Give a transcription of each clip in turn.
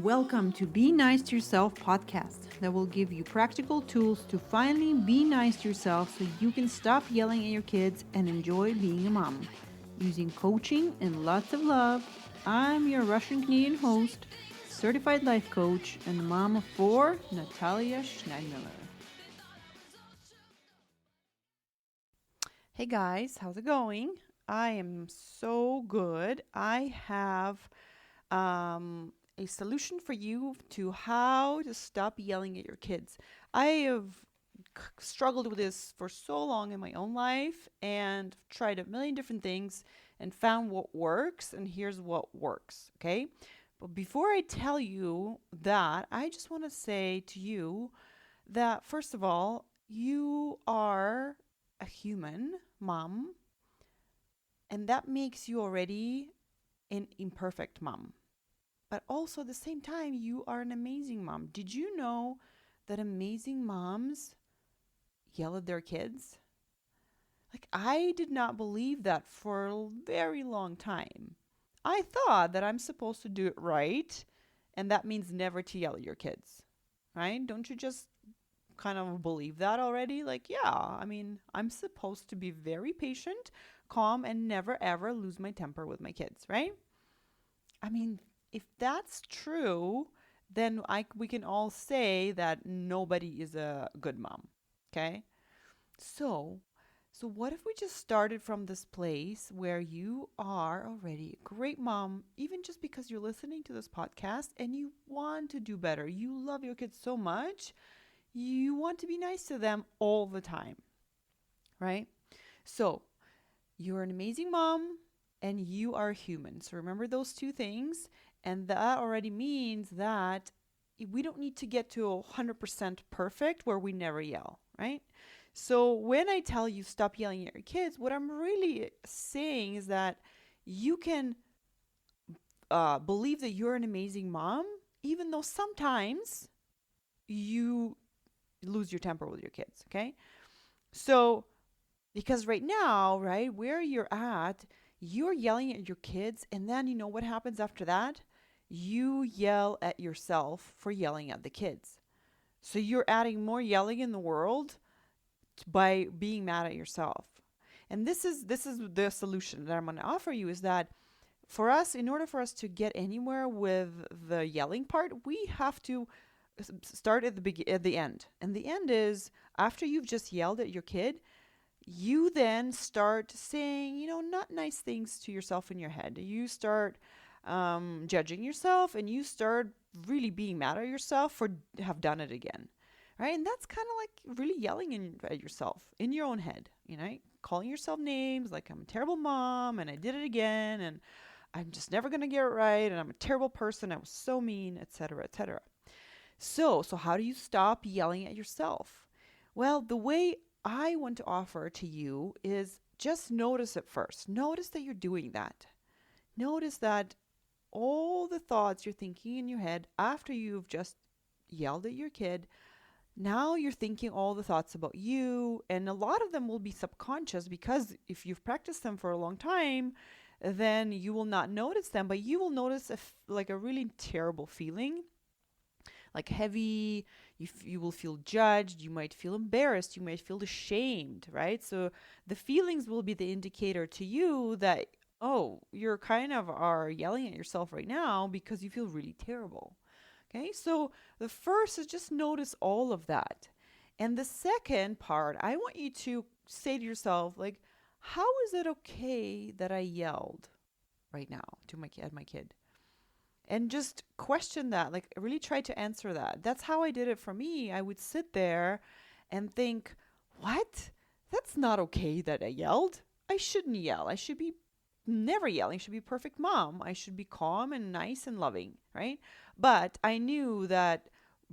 Welcome to Be Nice to Yourself podcast that will give you practical tools to finally be nice to yourself so you can stop yelling at your kids and enjoy being a mom. Using coaching and lots of love, I'm your Russian Canadian host, certified life coach, and mom of four, Natalia Schneidmiller. Hey guys, how's it going? I am so good. I have a solution for you to how to stop yelling at your kids. I have struggled with this for so long in my own life and tried a million different things and found what works, and here's what works, okay? But before I tell you that, I just want to say to you that first of all, you are a human mom, and that makes you already an imperfect mom. But also at the same time, you are an amazing mom. Did you know that amazing moms yell at their kids? Like, I did not believe that for a very long time. I thought that I'm supposed to do it right, and that means never to yell at your kids, right? Don't you just kind of believe that already? Like, yeah, I mean, I'm supposed to be very patient, calm, and never ever lose my temper with my kids, right? I mean, if that's true, then we can all say that nobody is a good mom. Okay? So, so what if we just started from this place where you are already a great mom, even just because you're listening to this podcast and you want to do better. You love your kids so much. You want to be nice to them all the time, right? So, you're an amazing mom and you are human. So remember those two things. And that already means that we don't need to get to 100% perfect where we never yell, right? So when I tell you stop yelling at your kids, what I'm really saying is that you can believe that you're an amazing mom, even though sometimes you lose your temper with your kids, okay? So because right now, right, where you're yelling at your kids, and then you know what happens after that? You yell at yourself for yelling at the kids. So you're adding more yelling in the world by being mad at yourself. And this is the solution that I'm going to offer you is that for us, in order for us to get anywhere with the yelling part, we have to start at the end. And the end is after you've just yelled at your kid, you then start saying, not nice things to yourself in your head. You start judging yourself and you start really being mad at yourself for have done it again. Right? And that's kind of like really yelling at yourself in your own head, calling yourself names like I'm a terrible mom and I did it again and I'm just never going to get it right and I'm a terrible person. I was so mean, etc., etc. So how do you stop yelling at yourself? Well, the way I want to offer to you is just notice it first. Notice that you're doing that. Notice that all the thoughts you're thinking in your head after you've just yelled at your kid, now you're thinking all the thoughts about you, and a lot of them will be subconscious because if you've practiced them for a long time, then you will not notice them, but you will notice like a really terrible feeling, like heavy. You will feel judged, you might feel embarrassed, you might feel ashamed, right? So the feelings will be the indicator to you that, oh, you're kind of are yelling at yourself right now because you feel really terrible. Okay, so the first is just notice all of that. And the second part, I want you to say to yourself, like, how is it okay that I yelled right now to my kid? And just question that, like really try to answer that. That's how I did it for me. I would sit there and think, what? That's not okay that I yelled. I shouldn't yell. I should be never yelling. I should be a perfect mom. I should be calm and nice and loving, right? But I knew that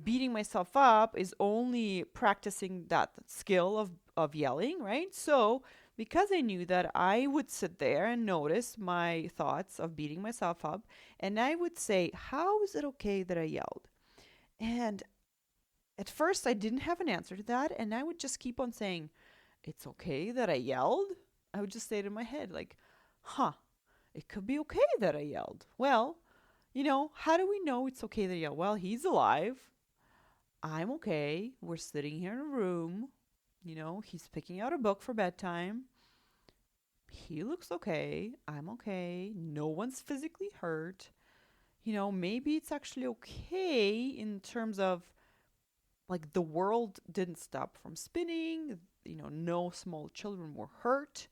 beating myself up is only practicing that skill of yelling, right? So because I knew that, I would sit there and notice my thoughts of beating myself up, and I would say, how is it okay that I yelled? And at first, I didn't have an answer to that, and I would just keep on saying, it's okay that I yelled. I would just say it in my head, like, huh, it could be okay that I yelled. Well, How do we know it's okay that he yelled? Well, he's alive. I'm okay. We're sitting here in a room. He's picking out a book for bedtime. He looks okay. I'm okay. No one's physically hurt. Maybe it's actually okay in terms of like the world didn't stop from spinning. No small children were hurt.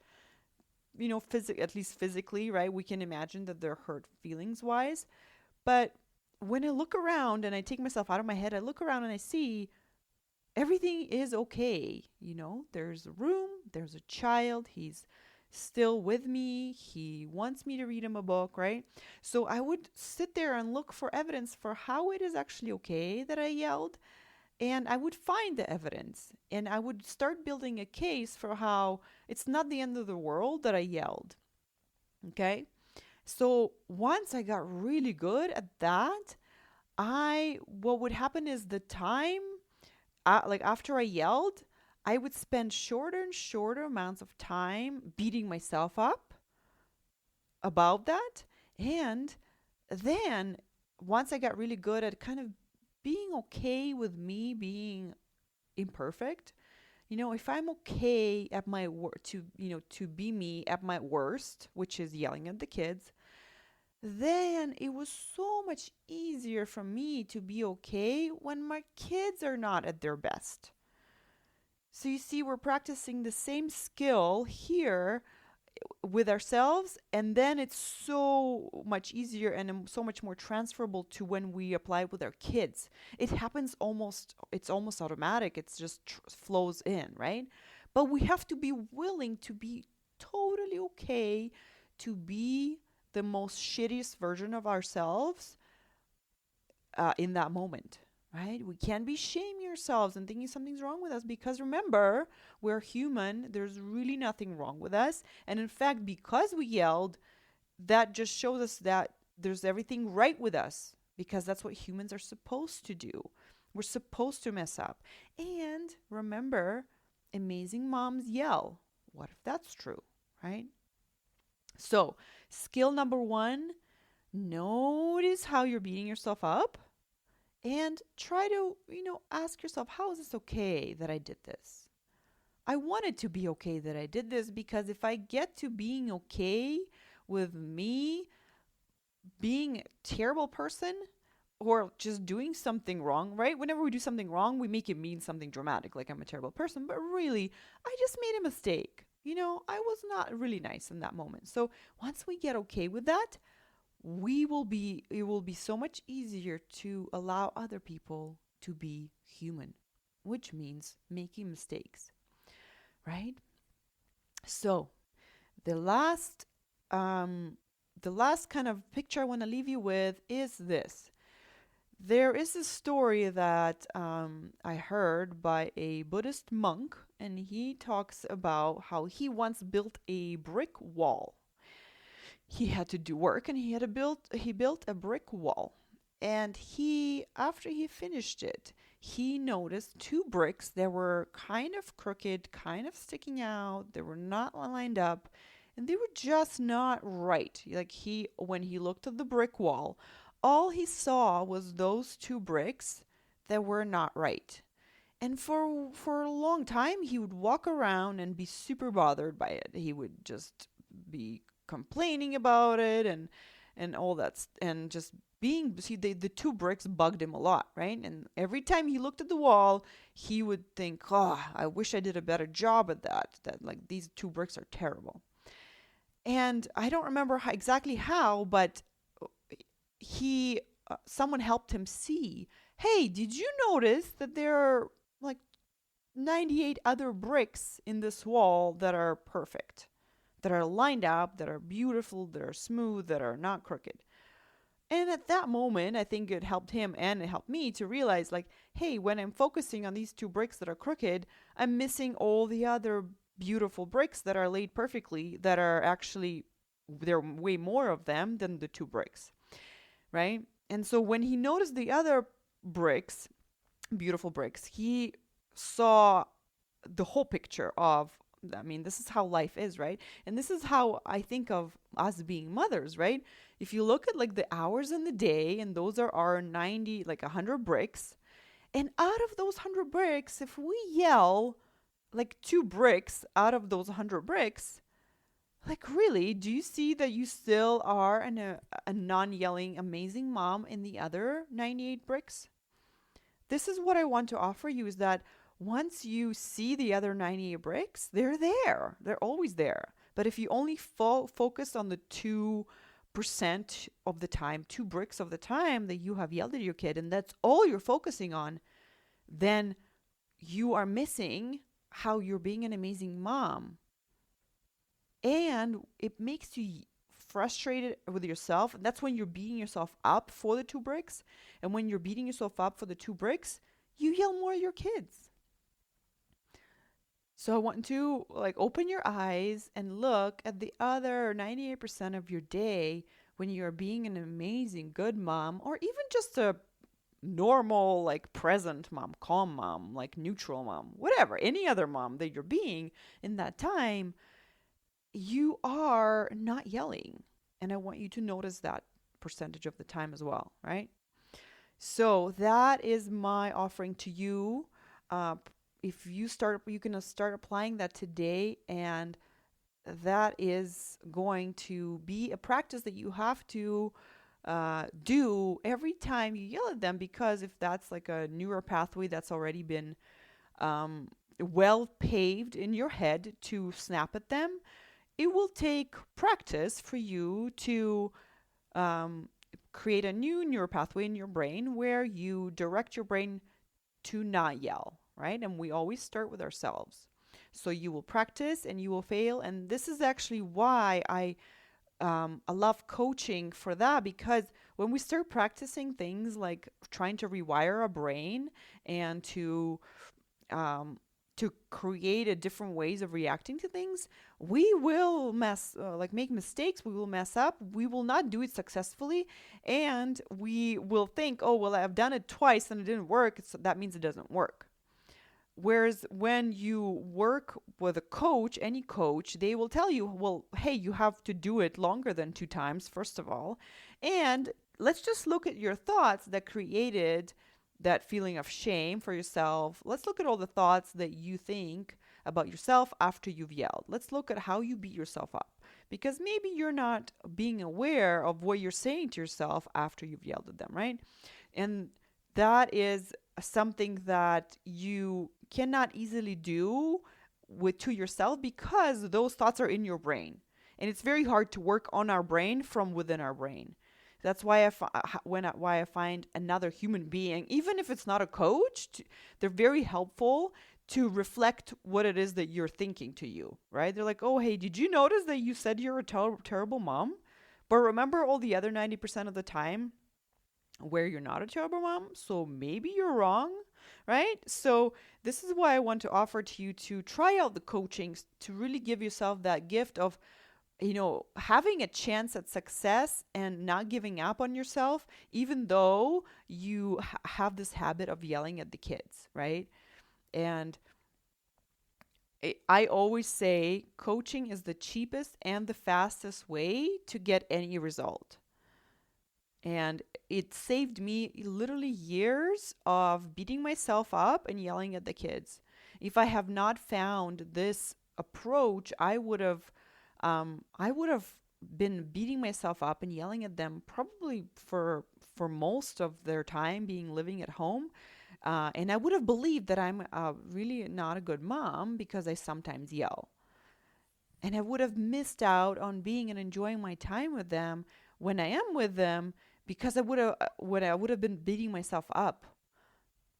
At least physically, right? We can imagine that they're hurt feelings wise. But when I look around and I take myself out of my head, I look around and I see everything is okay. There's a room, there's a child, he's still with me, he wants me to read him a book, right? So I would sit there and look for evidence for how it is actually okay that I yelled. And I would find the evidence and I would start building a case for how it's not the end of the world that I yelled. Okay. So once I got really good at that, what would happen is the time, like after I yelled, I would spend shorter and shorter amounts of time beating myself up about that. And then once I got really good at kind of being okay with me being imperfect, if I'm okay at my to be me at my worst, which is yelling at the kids, then it was so much easier for me to be okay when my kids are not at their best. So you see, we're practicing the same skill here with ourselves, and then it's so much easier and so much more transferable to when we apply it with our kids. It's almost automatic. It's just flows in, right? But we have to be willing to be totally okay to be the most shittiest version of ourselves in that moment, right? We can't be shaming ourselves and thinking something's wrong with us because remember, we're human. There's really nothing wrong with us. And in fact, because we yelled, that just shows us that there's everything right with us because that's what humans are supposed to do. We're supposed to mess up. And remember, amazing moms yell. What if that's true, right? So, skill number 1, notice how you're beating yourself up and try to, ask yourself, how is this okay that I did this? I want it to be okay that I did this because if I get to being okay with me being a terrible person or just doing something wrong, right? Whenever we do something wrong, we make it mean something dramatic, like I'm a terrible person, but really, I just made a mistake. I was not really nice in that moment. So once we get okay with that, it will be so much easier to allow other people to be human, which means making mistakes, right? So the last kind of picture I want to leave you with is this. There is a story that I heard by a Buddhist monk, and he talks about how he once built a brick wall. He had to do work, and he built a brick wall. And after he finished it, he noticed 2 bricks that were kind of crooked, kind of sticking out. They were not lined up, and they were just not right. Like when he looked at the brick wall, all he saw was those 2 bricks that were not right. And for a long time, he would walk around and be super bothered by it. He would just be complaining about it and all that, and just the 2 bricks bugged him a lot, right? And every time he looked at the wall, he would think, oh, I wish I did a better job at that like these 2 bricks are terrible. And I don't remember exactly how, but someone helped him see, hey, did you notice that there are like 98 other bricks in this wall that are perfect, that are lined up, that are beautiful, that are smooth, that are not crooked? And at that moment, I think it helped him and it helped me to realize, like, hey, when I'm focusing on these 2 bricks that are crooked, I'm missing all the other beautiful bricks that are laid perfectly, that are actually, there are way more of them than the 2 bricks, right? And so when he noticed the other bricks, beautiful bricks, he saw the whole picture of I mean, this is how life is, right? And this is how I think of us being mothers, right? If you look at like the hours in the day, and those are our 90, like 100 bricks, and out of those 100 bricks, if we yell like 2 bricks out of those 100 bricks, like really, do you see that you still are a non-yelling amazing mom in the other 98 bricks? This is what I want to offer you, is that once you see the other 98 bricks, they're there. They're always there. But if you only focus on the 2% of the time, 2 bricks of the time that you have yelled at your kid, and that's all you're focusing on, then you are missing how you're being an amazing mom. And it makes you frustrated with yourself. And that's when you're beating yourself up for the 2 bricks. And when you're beating yourself up for the 2 bricks, you yell more at your kids. So I want to like open your eyes and look at the other 98% of your day when you're being an amazing good mom, or even just a normal, like present mom, calm mom, like neutral mom, whatever, any other mom that you're being in that time. You are not yelling. And I want you to notice that percentage of the time as well, right? So that is my offering to you. If you can start applying that today, and that is going to be a practice that you have to do every time you yell at them, because if that's like a neural pathway that's already been well paved in your head to snap at them, it will take practice for you to create a new neural pathway in your brain where you direct your brain to not yell, right? And we always start with ourselves. So you will practice and you will fail. And this is actually why I love coaching for that, because when we start practicing things like trying to rewire our brain and to create a different ways of reacting to things, we will make mistakes. We will mess up. We will not do it successfully. And we will think, oh, well, I've done it twice and it didn't work, so that means it doesn't work. Whereas when you work with a coach, any coach, they will tell you, well, hey, you have to do it longer than 2 times, first of all. And let's just look at your thoughts that created that feeling of shame for yourself. Let's look at all the thoughts that you think about yourself after you've yelled. Let's look at how you beat yourself up, because maybe you're not being aware of what you're saying to yourself after you've yelled at them, right? And that is something that you cannot easily do to yourself, because those thoughts are in your brain. And it's very hard to work on our brain from within our brain. That's why I find another human being, even if it's not a coach, they're very helpful to reflect what it is that you're thinking to you, right? They're like, oh, hey, did you notice that you said you're a terrible mom? But remember all the other 90% of the time where you're not a terrible mom? So maybe you're wrong, right? So this is why I want to offer to you to try out the coaching, to really give yourself that gift of having a chance at success and not giving up on yourself, even though you have this habit of yelling at the kids, right? And I always say coaching is the cheapest and the fastest way to get any result. And it saved me literally years of beating myself up and yelling at the kids. If I have not found this approach, I would have been beating myself up and yelling at them probably for most of their time being living at home. And I would have believed that I'm really not a good mom because I sometimes yell. And I would have missed out on being and enjoying my time with them when I am with them, because I would have been beating myself up.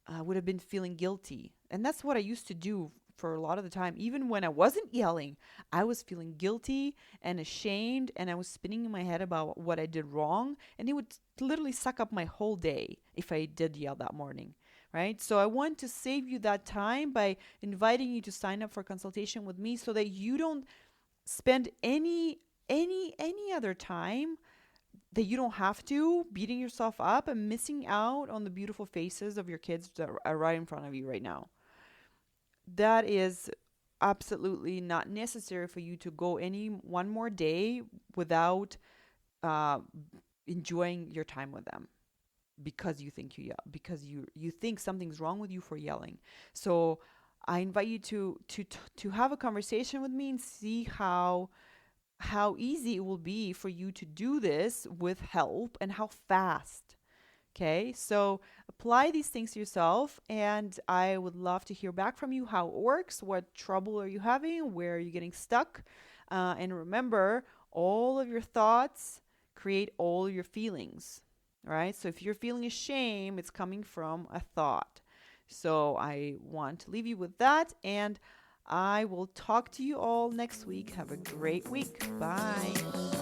I would have been feeling guilty. And that's what I used to do for a lot of the time. Even when I wasn't yelling, I was feeling guilty and ashamed, and I was spinning in my head about what I did wrong. And it would literally suck up my whole day if I did yell that morning, right? So I want to save you that time by inviting you to sign up for consultation with me, so that you don't spend any other time that you don't have to beating yourself up and missing out on the beautiful faces of your kids that are right in front of you right now. That is absolutely not necessary for you to go any one more day without uh, enjoying your time with them because you think you yell, because you think something's wrong with you for yelling. So I invite you to have a conversation with me and see how easy it will be for you to do this with help and how fast. Okay, so apply these things to yourself, and I would love to hear back from you how it works, what trouble are you having, where are you getting stuck. And remember, all of your thoughts create all your feelings, right? So if you're feeling ashamed, it's coming from a thought. So I want to leave you with that, and I will talk to you all next week. Have a great week. Bye.